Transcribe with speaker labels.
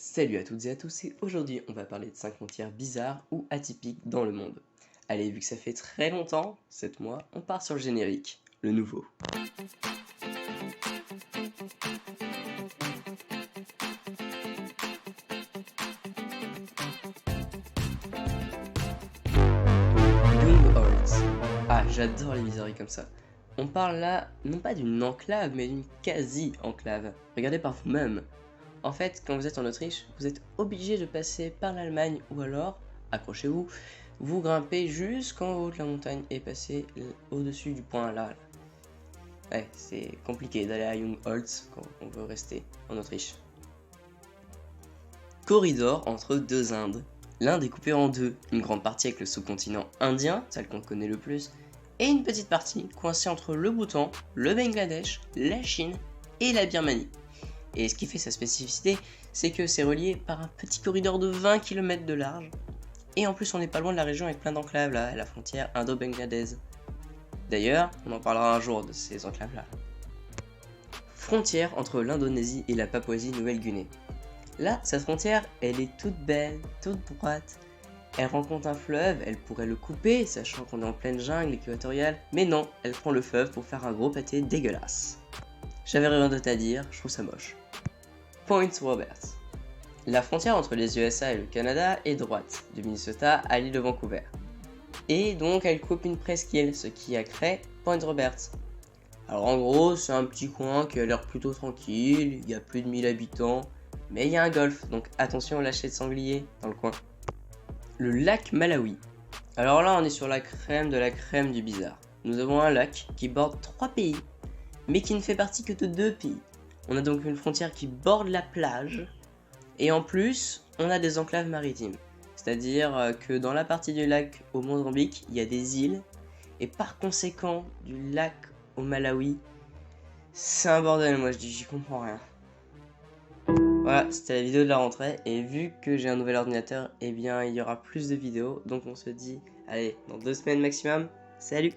Speaker 1: Salut à toutes et à tous, et aujourd'hui on va parler de 5 frontières bizarres ou atypiques dans le monde. Allez, vu que ça fait très longtemps, 7 mois, on part sur le générique, le nouveau. Young Hearts. Ah, j'adore les bizarreries comme ça. On parle là, non pas d'une enclave, mais d'une quasi-enclave. Regardez par vous-même. En fait, quand vous êtes en Autriche, vous êtes obligé de passer par l'Allemagne ou alors, accrochez-vous, vous grimpez jusqu'en haut de la montagne et passez au-dessus du point là. Ouais, c'est compliqué d'aller à Jungholz quand on veut rester en Autriche. Corridor entre deux Indes. L'Inde est coupée en deux, une grande partie avec le sous-continent indien, celle qu'on connaît le plus, et une petite partie coincée entre le Bhoutan, le Bangladesh, la Chine et la Birmanie. Et ce qui fait sa spécificité, c'est que c'est relié par un petit corridor de 20 km de large. Et en plus, on n'est pas loin de la région avec plein d'enclaves là, à la frontière indo-bangladaise. D'ailleurs, on en parlera un jour de ces enclaves là. Frontière entre l'Indonésie et la Papouasie-Nouvelle-Guinée. Là, cette frontière, elle est toute belle, toute droite. Elle rencontre un fleuve, elle pourrait le couper, sachant qu'on est en pleine jungle équatoriale, mais non, elle prend le fleuve pour faire un gros pâté dégueulasse. J'avais rien d'autre à dire, je trouve ça moche. Point Roberts. La frontière entre les USA et le Canada est droite, du Minnesota à l'île de Vancouver. Et donc elle coupe une presqu'île, ce qui a créé Point Roberts. Alors en gros, c'est un petit coin qui a l'air plutôt tranquille, il y a plus de 1000 habitants, mais il y a un golfe, donc attention aux lâchers de sangliers dans le coin. Le lac Malawi. Alors là, on est sur la crème de la crème du bizarre. Nous avons un lac qui borde 3 pays, mais qui ne fait partie que de 2 pays. On a donc une frontière qui borde la plage, et en plus, on a des enclaves maritimes. C'est-à-dire que dans la partie du lac au Mozambique, il y a des îles, et par conséquent, du lac au Malawi, c'est un bordel, moi j'y comprends rien. Voilà, c'était la vidéo de la rentrée, et vu que j'ai un nouvel ordinateur, eh bien il y aura plus de vidéos, donc on se dit, allez, dans 2 semaines maximum, salut!